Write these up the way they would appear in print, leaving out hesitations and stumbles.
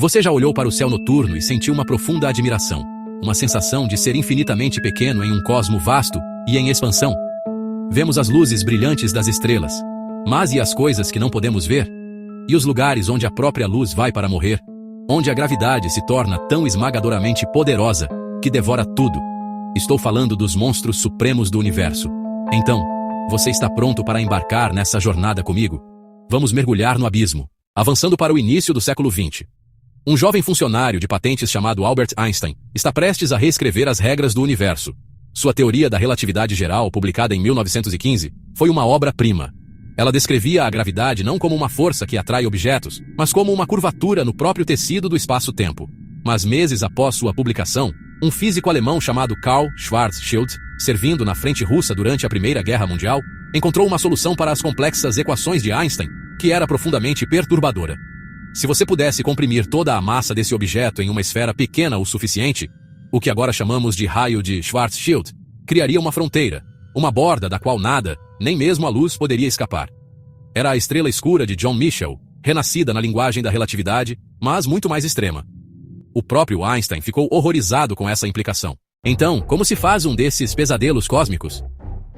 Você já olhou para o céu noturno e sentiu uma profunda admiração, uma sensação de ser infinitamente pequeno em um cosmo vasto e em expansão? Vemos as luzes brilhantes das estrelas, mas e as coisas que não podemos ver? E os lugares onde a própria luz vai para morrer? Onde a gravidade se torna tão esmagadoramente poderosa que devora tudo? Estou falando dos monstros supremos do universo. Então, você está pronto para embarcar nessa jornada comigo? Vamos mergulhar no abismo, avançando para o início do século XX. Um jovem funcionário de patentes chamado Albert Einstein está prestes a reescrever as regras do universo. Sua teoria da relatividade geral, publicada em 1915, foi uma obra-prima. Ela descrevia a gravidade não como uma força que atrai objetos, mas como uma curvatura no próprio tecido do espaço-tempo. Mas meses após sua publicação, um físico alemão chamado Karl Schwarzschild, servindo na frente russa durante a Primeira Guerra Mundial, encontrou uma solução para as complexas equações de Einstein, que era profundamente perturbadora. Se você pudesse comprimir toda a massa desse objeto em uma esfera pequena o suficiente, o que agora chamamos de raio de Schwarzschild, criaria uma fronteira, uma borda da qual nada, nem mesmo a luz, poderia escapar. Era a estrela escura de John Michell, renascida na linguagem da relatividade, mas muito mais extrema. O próprio Einstein ficou horrorizado com essa implicação. Então, como se faz um desses pesadelos cósmicos?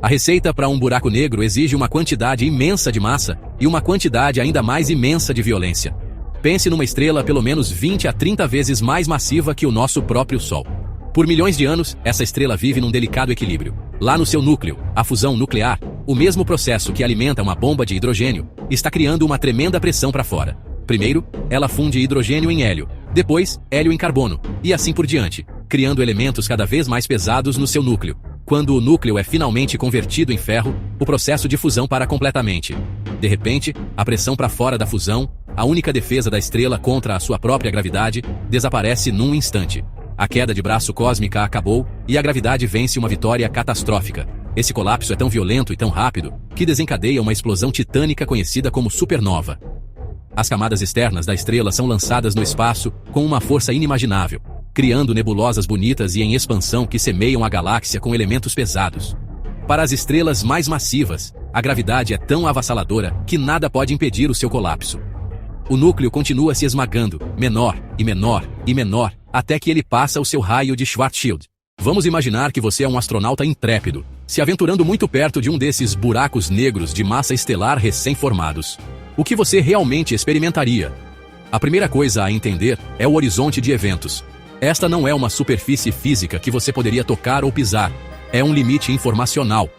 A receita para um buraco negro exige uma quantidade imensa de massa e uma quantidade ainda mais imensa de violência. Pense numa estrela pelo menos 20 a 30 vezes mais massiva que o nosso próprio Sol. Por milhões de anos, essa estrela vive num delicado equilíbrio. Lá no seu núcleo, a fusão nuclear, o mesmo processo que alimenta uma bomba de hidrogênio, está criando uma tremenda pressão para fora. Primeiro, ela funde hidrogênio em hélio, depois, hélio em carbono, e assim por diante, criando elementos cada vez mais pesados no seu núcleo. Quando o núcleo é finalmente convertido em ferro, o processo de fusão para completamente. De repente, a pressão para fora da fusão, a única defesa da estrela contra a sua própria gravidade, desaparece num instante. A queda de braço cósmica acabou e a gravidade vence uma vitória catastrófica. Esse colapso é tão violento e tão rápido que desencadeia uma explosão titânica conhecida como supernova. As camadas externas da estrela são lançadas no espaço com uma força inimaginável, criando nebulosas bonitas e em expansão que semeiam a galáxia com elementos pesados. Para as estrelas mais massivas, a gravidade é tão avassaladora que nada pode impedir o seu colapso. O núcleo continua se esmagando, menor e menor e menor, até que ele passa o seu raio de Schwarzschild. Vamos imaginar que você é um astronauta intrépido, se aventurando muito perto de um desses buracos negros de massa estelar recém-formados. O que você realmente experimentaria? A primeira coisa a entender é o horizonte de eventos. Esta não é uma superfície física que você poderia tocar ou pisar. É um limite informacional.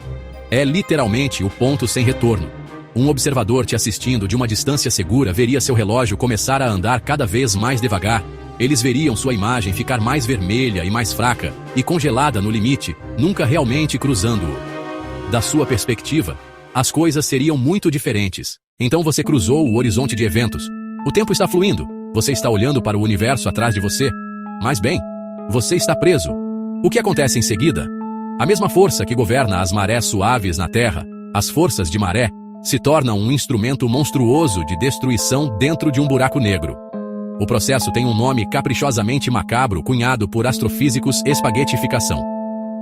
É literalmente o ponto sem retorno. Um observador te assistindo de uma distância segura veria seu relógio começar a andar cada vez mais devagar. Eles veriam sua imagem ficar mais vermelha e mais fraca, e congelada no limite, nunca realmente cruzando-o. Da sua perspectiva, as coisas seriam muito diferentes. Então você cruzou o horizonte de eventos. O tempo está fluindo. Você está olhando para o universo atrás de você. Mas bem, você está preso. O que acontece em seguida? A mesma força que governa as marés suaves na Terra, as forças de maré, se torna um instrumento monstruoso de destruição dentro de um buraco negro. O processo tem um nome caprichosamente macabro cunhado por astrofísicos: espaguetificação.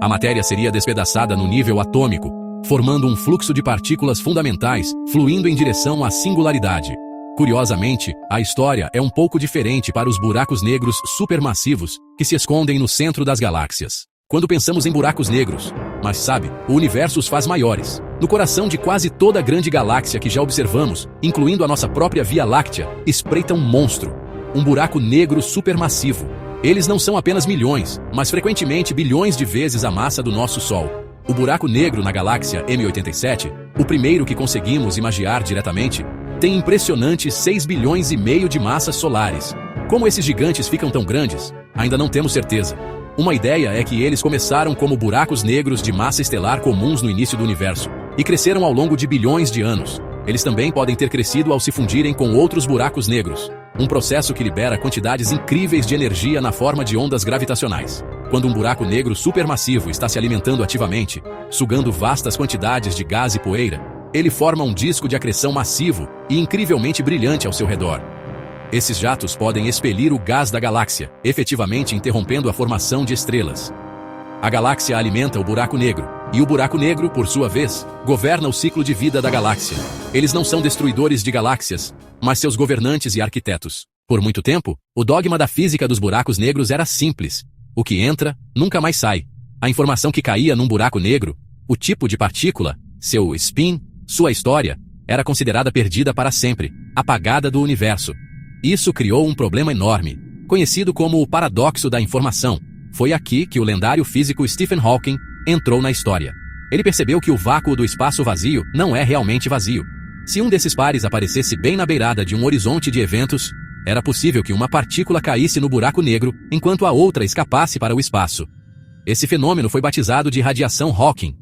A matéria seria despedaçada no nível atômico, formando um fluxo de partículas fundamentais, fluindo em direção à singularidade. Curiosamente, a história é um pouco diferente para os buracos negros supermassivos, que se escondem no centro das galáxias. Quando pensamos em buracos negros, mas sabe, o universo os faz maiores. No coração de quase toda grande galáxia que já observamos, incluindo a nossa própria Via Láctea, espreita um monstro. Um buraco negro supermassivo. Eles não são apenas milhões, mas frequentemente bilhões de vezes a massa do nosso Sol. O buraco negro na galáxia M87, o primeiro que conseguimos imaginar diretamente, tem impressionantes 6 bilhões e meio de massas solares. Como esses gigantes ficam tão grandes? Ainda não temos certeza. Uma ideia é que eles começaram como buracos negros de massa estelar comuns no início do universo, e cresceram ao longo de bilhões de anos. Eles também podem ter crescido ao se fundirem com outros buracos negros, um processo que libera quantidades incríveis de energia na forma de ondas gravitacionais. Quando um buraco negro supermassivo está se alimentando ativamente, sugando vastas quantidades de gás e poeira, ele forma um disco de acreção massivo e incrivelmente brilhante ao seu redor. Esses jatos podem expelir o gás da galáxia, efetivamente interrompendo a formação de estrelas. A galáxia alimenta o buraco negro, e o buraco negro, por sua vez, governa o ciclo de vida da galáxia. Eles não são destruidores de galáxias, mas seus governantes e arquitetos. Por muito tempo, o dogma da física dos buracos negros era simples. O que entra, nunca mais sai. A informação que caía num buraco negro, o tipo de partícula, seu spin, sua história, era considerada perdida para sempre, apagada do universo. Isso criou um problema enorme, conhecido como o paradoxo da informação. Foi aqui que o lendário físico Stephen Hawking entrou na história. Ele percebeu que o vácuo do espaço vazio não é realmente vazio. Se um desses pares aparecesse bem na beirada de um horizonte de eventos, era possível que uma partícula caísse no buraco negro, enquanto a outra escapasse para o espaço. Esse fenômeno foi batizado de radiação Hawking.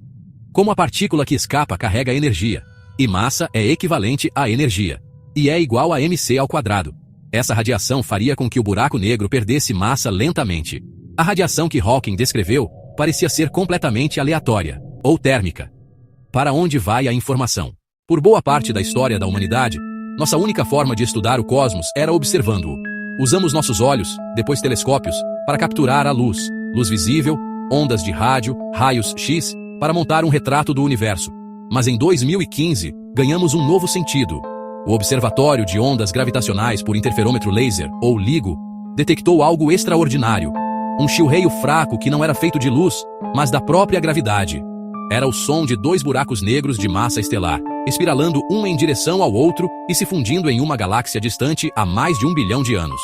Como a partícula que escapa carrega energia, e massa é equivalente a energia, e é igual a mc². Essa radiação faria com que o buraco negro perdesse massa lentamente. A radiação que Hawking descreveu parecia ser completamente aleatória, ou térmica. Para onde vai a informação? Por boa parte da história da humanidade, nossa única forma de estudar o cosmos era observando-o. Usamos nossos olhos, depois telescópios, para capturar a luz visível, ondas de rádio, raios X, para montar um retrato do universo. Mas em 2015, ganhamos um novo sentido. O Observatório de Ondas Gravitacionais por Interferômetro Laser, ou LIGO, detectou algo extraordinário. Um chilreio fraco que não era feito de luz, mas da própria gravidade. Era o som de dois buracos negros de massa estelar, espiralando um em direção ao outro e se fundindo em uma galáxia distante há mais de 1 bilhão de anos.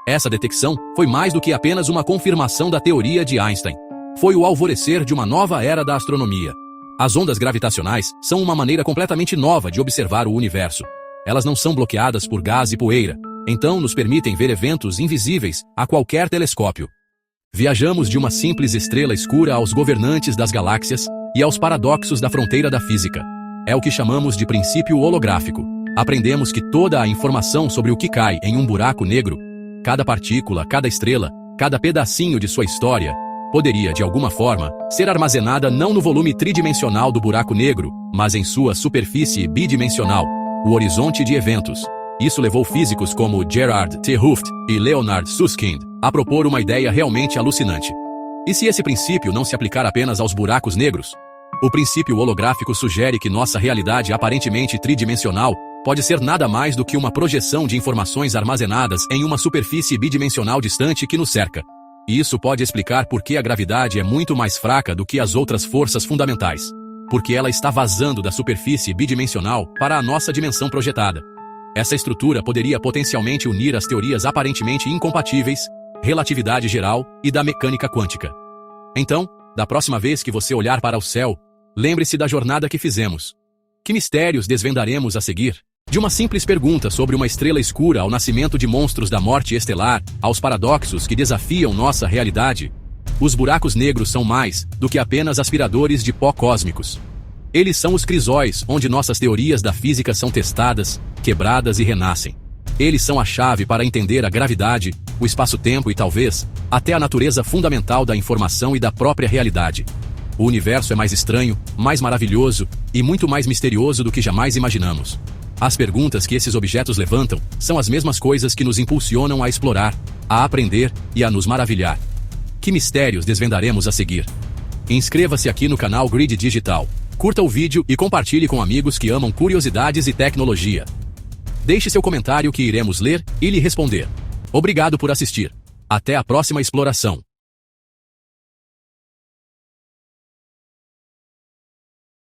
Essa detecção foi mais do que apenas uma confirmação da teoria de Einstein. Foi o alvorecer de uma nova era da astronomia. As ondas gravitacionais são uma maneira completamente nova de observar o universo. Elas não são bloqueadas por gás e poeira, então nos permitem ver eventos invisíveis a qualquer telescópio. Viajamos de uma simples estrela escura aos governantes das galáxias e aos paradoxos da fronteira da física. É o que chamamos de princípio holográfico. Aprendemos que toda a informação sobre o que cai em um buraco negro, cada partícula, cada estrela, cada pedacinho de sua história, poderia, de alguma forma, ser armazenada não no volume tridimensional do buraco negro, mas em sua superfície bidimensional, o horizonte de eventos. Isso levou físicos como Gerard T. Hooft e Leonard Susskind a propor uma ideia realmente alucinante. E se esse princípio não se aplicar apenas aos buracos negros? O princípio holográfico sugere que nossa realidade aparentemente tridimensional pode ser nada mais do que uma projeção de informações armazenadas em uma superfície bidimensional distante que nos cerca. E isso pode explicar por que a gravidade é muito mais fraca do que as outras forças fundamentais. Porque ela está vazando da superfície bidimensional para a nossa dimensão projetada. Essa estrutura poderia potencialmente unir as teorias aparentemente incompatíveis, relatividade geral e da mecânica quântica. Então, da próxima vez que você olhar para o céu, lembre-se da jornada que fizemos. Que mistérios desvendaremos a seguir? De uma simples pergunta sobre uma estrela escura ao nascimento de monstros da morte estelar, aos paradoxos que desafiam nossa realidade, os buracos negros são mais do que apenas aspiradores de pó cósmicos. Eles são os crisóis onde nossas teorias da física são testadas, quebradas e renascem. Eles são a chave para entender a gravidade, o espaço-tempo e talvez até a natureza fundamental da informação e da própria realidade. O universo é mais estranho, mais maravilhoso e muito mais misterioso do que jamais imaginamos. As perguntas que esses objetos levantam são as mesmas coisas que nos impulsionam a explorar, a aprender e a nos maravilhar. Que mistérios desvendaremos a seguir? Inscreva-se aqui no canal Grid Digital. Curta o vídeo e compartilhe com amigos que amam curiosidades e tecnologia. Deixe seu comentário que iremos ler e lhe responder. Obrigado por assistir. Até a próxima exploração.